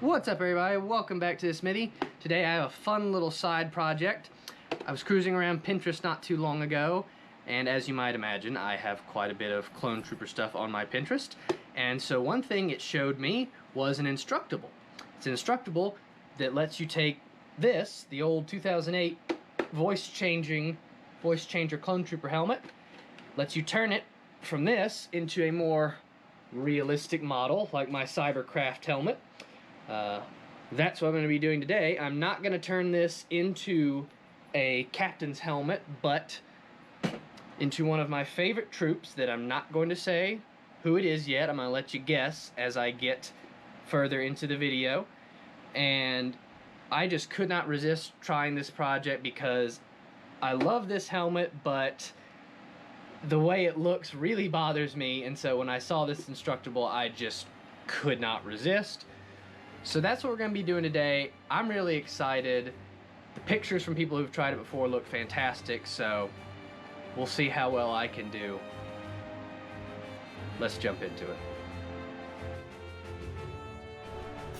What's up, everybody? Welcome back to the Smithy. Today I have a fun little side project. I was cruising around Pinterest not too long ago, and as you might imagine, I have quite a bit of Clone Trooper stuff on my Pinterest. And so one thing it showed me was an Instructable. It's an Instructable that lets you take this, the old 2008 voice changer Clone Trooper helmet, lets you turn it from this into a more realistic model, like my Cybercraft helmet. That's what I'm going to be doing today. I'm not going to turn this into a captain's helmet, but into one of my favorite troops that I'm not going to say who it is yet. I'm going to let you guess as I get further into the video. And I just could not resist trying this project because I love this helmet, but the way it looks really bothers me. And so when I saw this Instructable, I just could not resist. So that's what we're going to be doing today. I'm really excited. The pictures from people who've tried it before look fantastic, so we'll see how well I can do. Let's jump into it.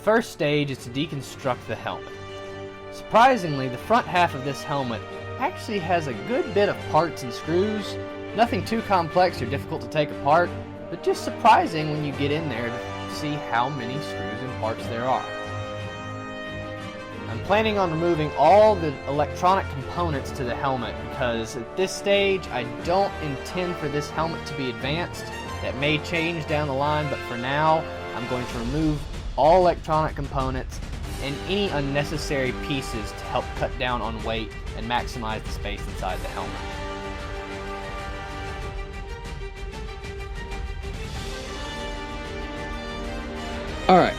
First stage is to deconstruct the helmet. Surprisingly, the front half of this helmet actually has a good bit of parts and screws. Nothing too complex or difficult to take apart, but just surprising when you get in there to see how many screws and parts there are. I'm planning on removing all the electronic components to the helmet because at this stage I don't intend for this helmet to be advanced. That may change down the line, but for now I'm going to remove all electronic components and any unnecessary pieces to help cut down on weight and maximize the space inside the helmet. Alright,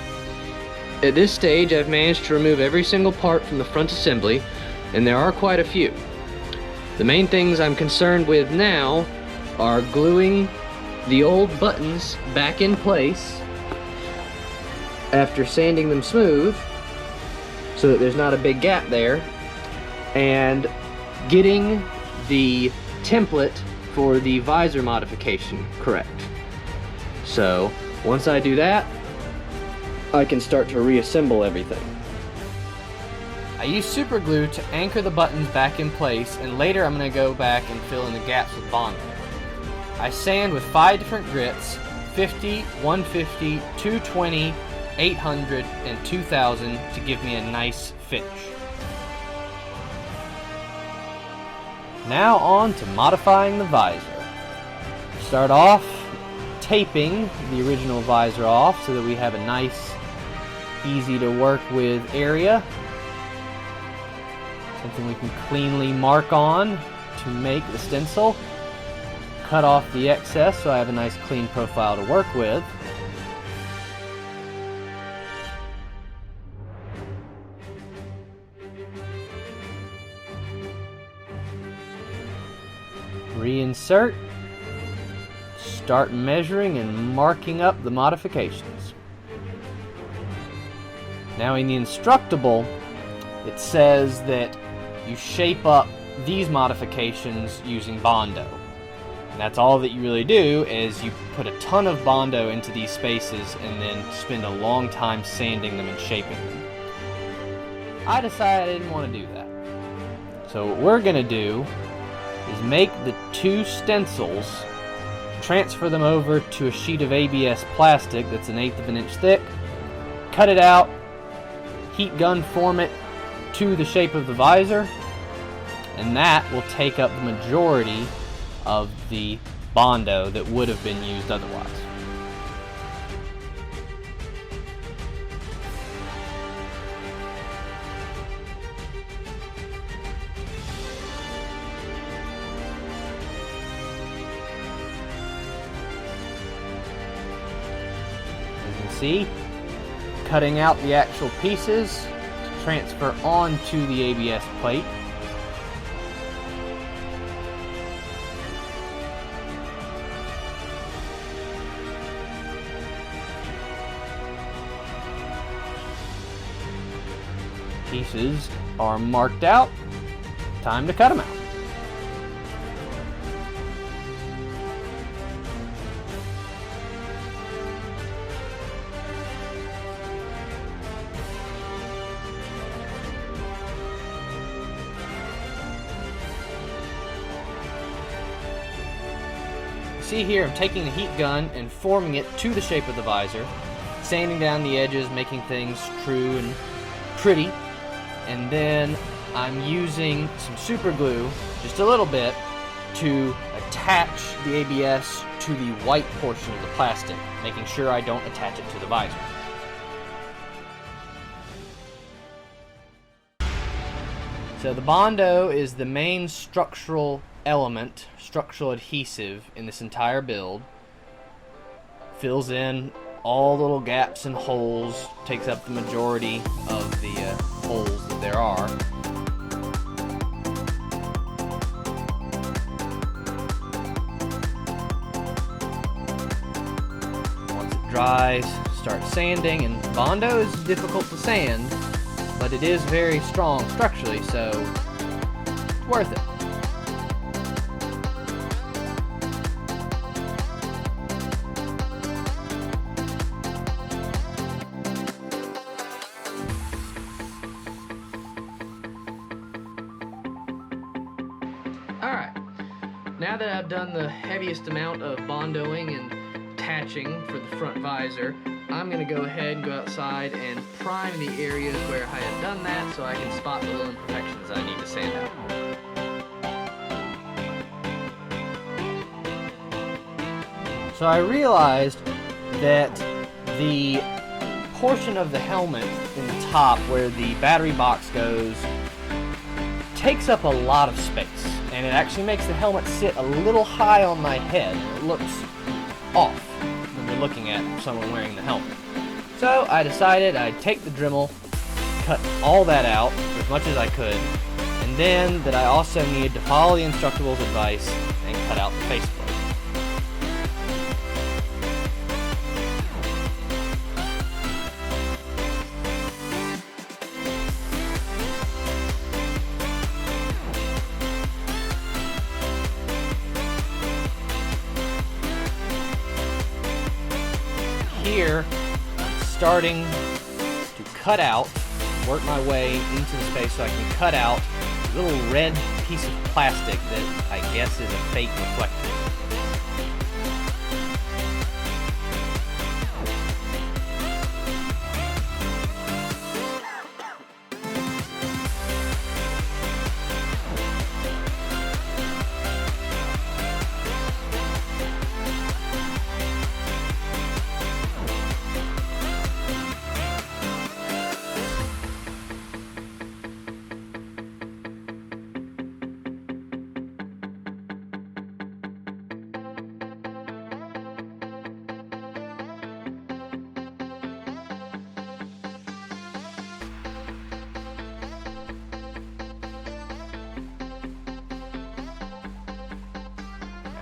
at this stage I've managed to remove every single part from the front assembly, and there are quite a few. The main things I'm concerned with now are gluing the old buttons back in place after sanding them smooth so that there's not a big gap there, and getting the template for the visor modification correct. So once I do that, I can start to reassemble everything. I use super glue to anchor the buttons back in place, and later I'm going to go back and fill in the gaps with Bondo. I sand with 5 different grits: 50, 150, 220, 800, and 2000 to give me a nice finish. Now on to modifying the visor. Start off taping the original visor off so that we have a nice, easy to work with area. Something we can cleanly mark on to make the stencil. Cut off the excess so I have a nice clean profile to work with. Reinsert. Start measuring and marking up the modifications. Now in the Instructable, it says that you shape up these modifications using Bondo. And that's all that you really do, is you put a ton of Bondo into these spaces and then spend a long time sanding them and shaping them. I decided I didn't want to do that. So what we're going to do is make the 2 stencils, transfer them over to a sheet of ABS plastic that's 1/8 of an inch thick, cut it out, heat gun form it to the shape of the visor, and that will take up the majority of the Bondo that would have been used otherwise. As you can see, cutting out the actual pieces to transfer onto the ABS plate. Pieces are marked out. Time to cut them out. see here, I'm taking the heat gun and forming it to the shape of the visor, sanding down the edges, making things true and pretty, and then I'm using some super glue, just a little bit, to attach the ABS to the white portion of the plastic, making sure I don't attach it to the visor. So the Bondo is the main structural element, structural adhesive in this entire build. Fills in all the little gaps and holes, takes up the majority of the holes that there are. Once it dries, start sanding, and Bondo is difficult to sand, but it is very strong structurally, so it's worth it. Alright, now that I've done the heaviest amount of bondoing and attaching for the front visor, I'm going to go ahead and go outside and prime the areas where I have done that so I can spot the little imperfections I need to sand out. So I realized that the portion of the helmet in the top where the battery box goes takes up a lot of space, and it actually makes the helmet sit a little high on my head. It looks off when you're looking at someone wearing the helmet. So I decided I'd take the Dremel, cut all that out as much as I could, and then that I also needed to follow the Instructable's advice and cut out the faceplate. Here, I'm starting to cut out, work my way into the space so I can cut out a little red piece of plastic that I guess is a fake reflector.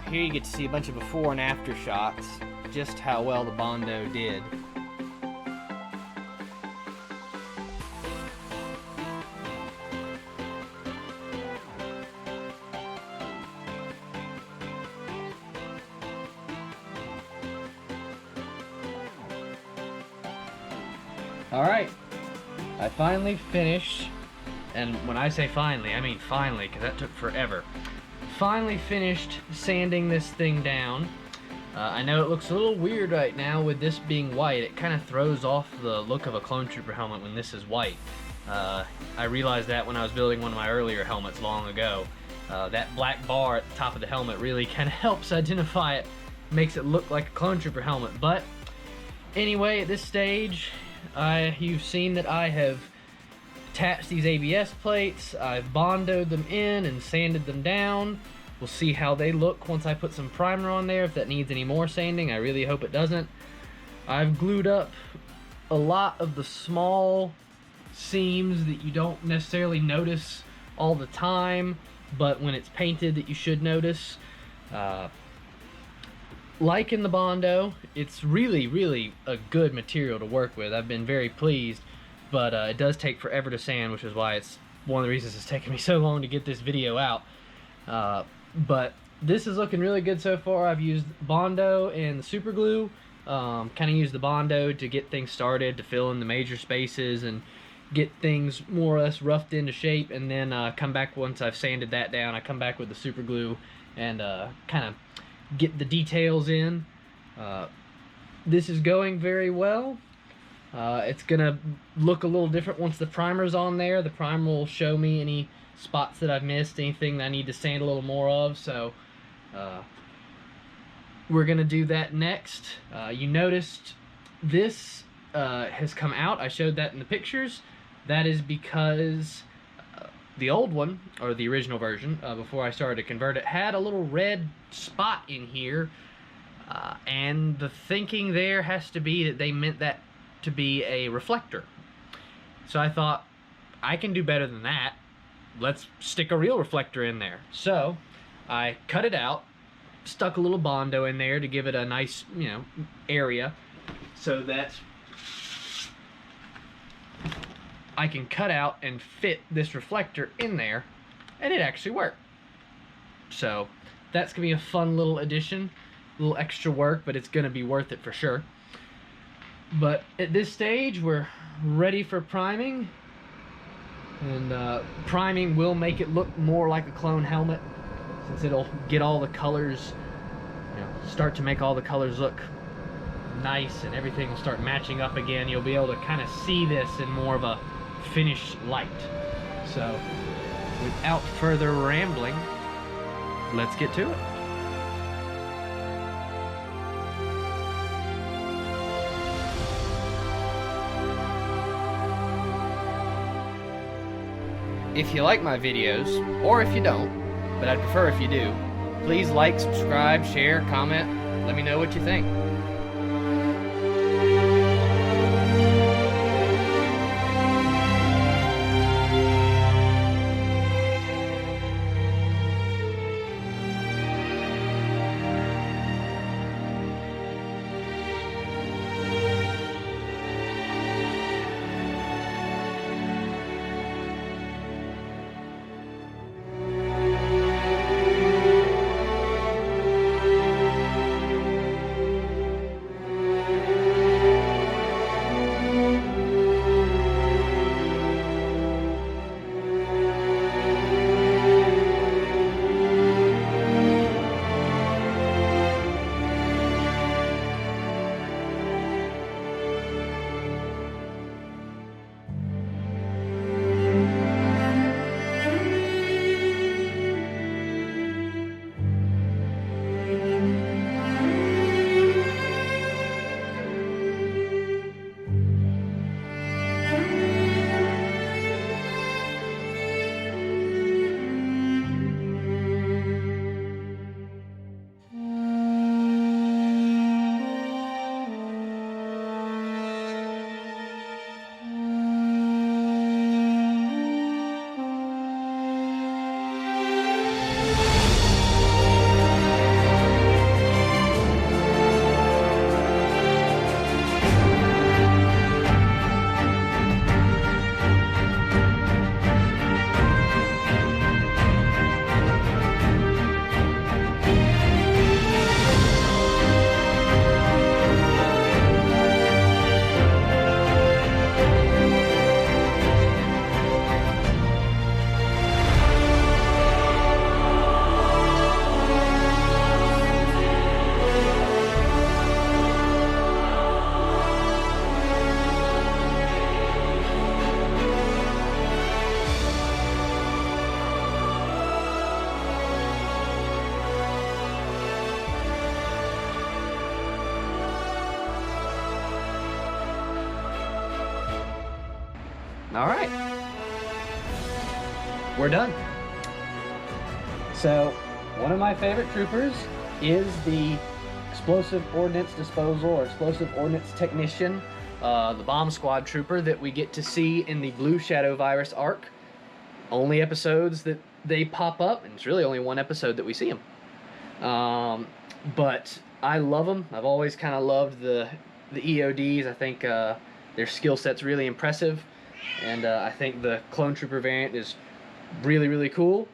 Here you get to see a bunch of before and after shots, just how well the Bondo did. Alright, I finally finished, and when I say finally, I mean finally, because that took forever. Finally finished sanding this thing down. I know it looks a little weird right now with this being white. It kind of throws off the look of a Clone Trooper helmet when this is white. I realized that when I was building one of my earlier helmets long ago. That black bar at the top of the helmet really kind of helps identify it, makes it look like a Clone Trooper helmet. But anyway, at this stage, you've seen that I have attached these ABS plates. I've bondoed them in and sanded them down. We'll see how they look once I put some primer on there, if that needs any more sanding. I really hope it doesn't. I've glued up a lot of the small seams that you don't necessarily notice all the time, but when it's painted that you should notice. Like in the Bondo, it's really a good material to work with. I've been very pleased, but it does take forever to sand, which is why it's one of the reasons it's taken me so long to get this video out. But this is looking really good so far. I've used Bondo and the super glue. Kind of used the Bondo to get things started, to fill in the major spaces and get things more or less roughed into shape, and then come back once I've sanded that down. I come back with the super glue and kind of get the details in. This is going very well. It's gonna look a little different once the primer's on there. The primer will show me any spots that I've missed, anything that I need to sand a little more of, so we're gonna do that next. You noticed this has come out. I showed that in the pictures. That is because the old one, or the original version, before I started to convert it, had a little red spot in here, and the thinking there has to be that they meant that to be a reflector. So I thought, I can do better than that. Let's stick a real reflector in there. So I cut it out, stuck a little Bondo in there to give it a nice, area, so that I can cut out and fit this reflector in there, and it actually worked. So that's gonna be a fun little addition, a little extra work, but it's gonna be worth it for sure. But at this stage, we're ready for priming, and priming will make it look more like a clone helmet, since it'll get all the colors, start to make all the colors look nice, and everything will start matching up again. You'll be able to kind of see this in more of a finished light. So without further rambling, let's get to it. If you like my videos, or if you don't, but I'd prefer if you do, please like, subscribe, share, comment, let me know what you think. All right, we're done. So one of my favorite troopers is the explosive ordnance disposal or explosive ordnance technician, the bomb squad trooper that we get to see in the Blue Shadow Virus arc. Only episodes that they pop up, and it's really only one episode that we see them. But I love them. I've always kind of loved the EODs. I think their skill set's really impressive, and I think the clone trooper variant is really, really cool.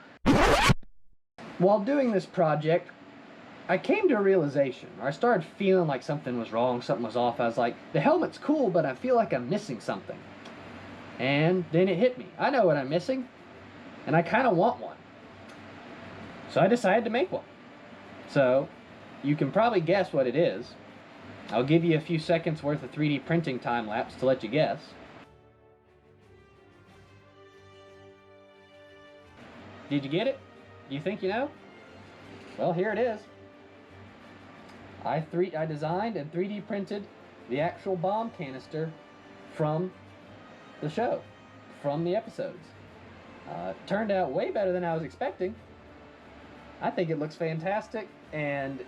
While doing this project, I came to a realization, or I started feeling like something was wrong, something was off. I was like, the helmet's cool, but I feel like I'm missing something. And then it hit me. I know what I'm missing, and I kind of want one. So I decided to make one. So you can probably guess what it is. I'll give you a few seconds worth of 3D printing time lapse to let you guess. Did you get it? You think you know? Well, here it is. I designed and 3D printed the actual bomb canister from the show, from the episodes. Turned out way better than I was expecting. I think it looks fantastic, and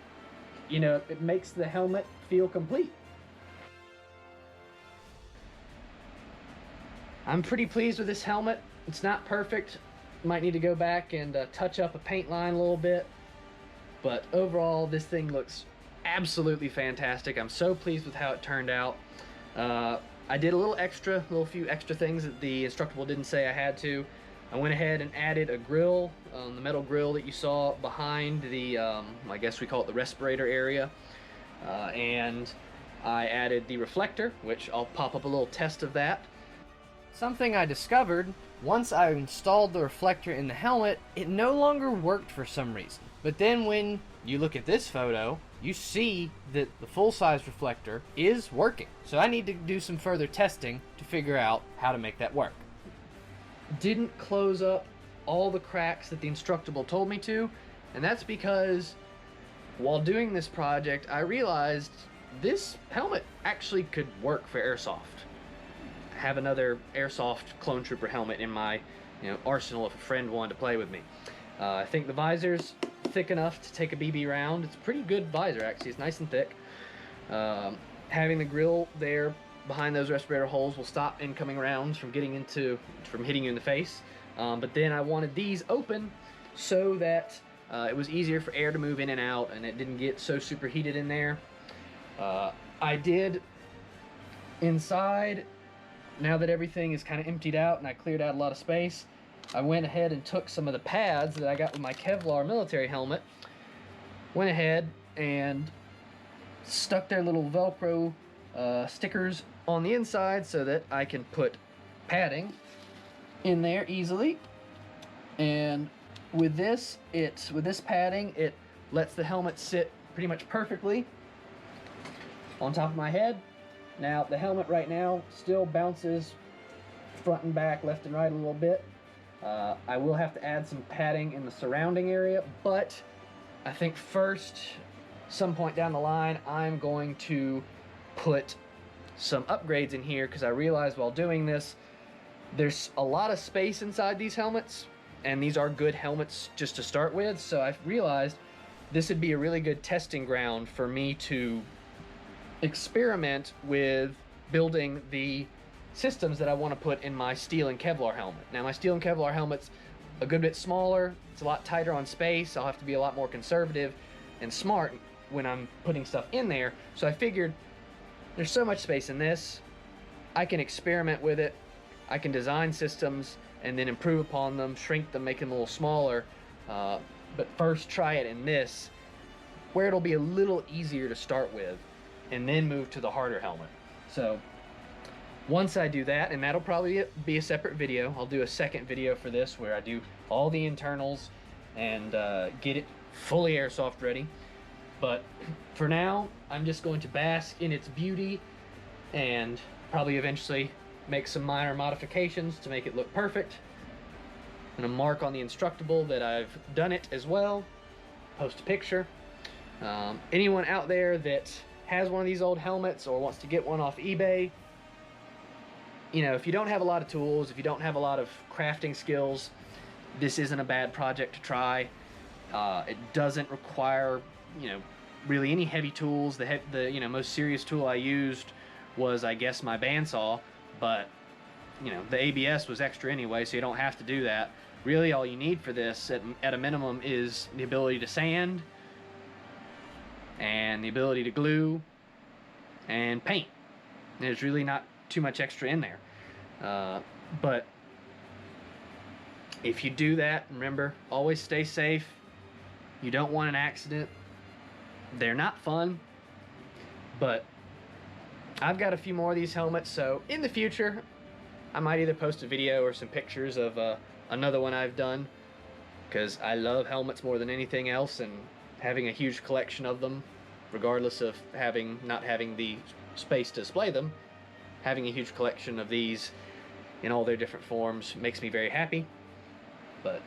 you know, it makes the helmet feel complete. I'm pretty pleased with this helmet. It's not perfect. Might need to go back and touch up a paint line a little bit, but overall this thing looks absolutely fantastic. I'm so pleased with how it turned out. I did a few extra things that the Instructable didn't say I had to. I went ahead and added a grill, the metal grill that you saw behind the, I guess we call it the respirator area. And I added the reflector, which I'll pop up a little test of that. Something I discovered, once I installed the reflector in the helmet, it no longer worked for some reason. But then when you look at this photo, you see that the full-size reflector is working. So I need to do some further testing to figure out how to make that work. Didn't close up all the cracks that the Instructable told me to, and that's because while doing this project I realized this helmet actually could work for airsoft. I have another airsoft clone trooper helmet in my arsenal if a friend wanted to play with me. I think the visor's thick enough to take a BB round. It's a pretty good visor actually, it's nice and thick. Having the grill there behind those respirator holes will stop incoming rounds from hitting you in the face. But then I wanted these open so that it was easier for air to move in and out and it didn't get so superheated in there. I did inside, now that everything is kind of emptied out and I cleared out a lot of space, I went ahead and took some of the pads that I got with my Kevlar military helmet, went ahead and stuck their little Velcro stickers on the inside so that I can put padding in there easily. And with this padding, it lets the helmet sit pretty much perfectly on top of my head. Now the helmet right now still bounces front and back, left and right a little bit. I will have to add some padding in the surrounding area, but I think first, some point down the line, I'm going to put some upgrades in here because I realized while doing this, there's a lot of space inside these helmets, and these are good helmets just to start with, so I realized this would be a really good testing ground for me to experiment with building the systems that I want to put in my steel and Kevlar helmet. Now my steel and Kevlar helmet's a good bit smaller, it's a lot tighter on space, I'll have to be a lot more conservative and smart when I'm putting stuff in there, so I figured there's so much space in this, I can experiment with it, I can design systems and then improve upon them, shrink them, make them a little smaller, but first try it in this, where it'll be a little easier to start with, and then move to the harder helmet. So once I do that, and that'll probably be a separate video, I'll do a second video for this where I do all the internals and get it fully airsoft ready. But for now, I'm just going to bask in its beauty and probably eventually make some minor modifications to make it look perfect. I'm gonna mark on the Instructable that I've done it as well, post a picture. Anyone out there that has one of these old helmets or wants to get one off eBay, you know, if you don't have a lot of tools, if you don't have a lot of crafting skills, this isn't a bad project to try. It doesn't require, really any heavy tools. The most serious tool I used was, I guess, my bandsaw, but the ABS was extra anyway, so you don't have to do that. Really, all you need for this, at a minimum, is the ability to sand and the ability to glue and paint. There's really not too much extra in there. But if you do that, remember, always stay safe. You don't want an accident. They're not fun, but I've got a few more of these helmets, so in the future I might either post a video or some pictures of another one I've done, because I love helmets more than anything else, and having a huge collection of them, regardless of not having the space to display them, having a huge collection of these in all their different forms makes me very happy. But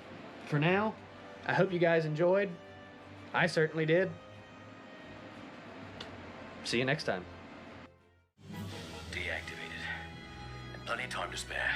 for now, I hope you guys enjoyed. I certainly did. See you next time. Deactivated. And plenty of time to spare.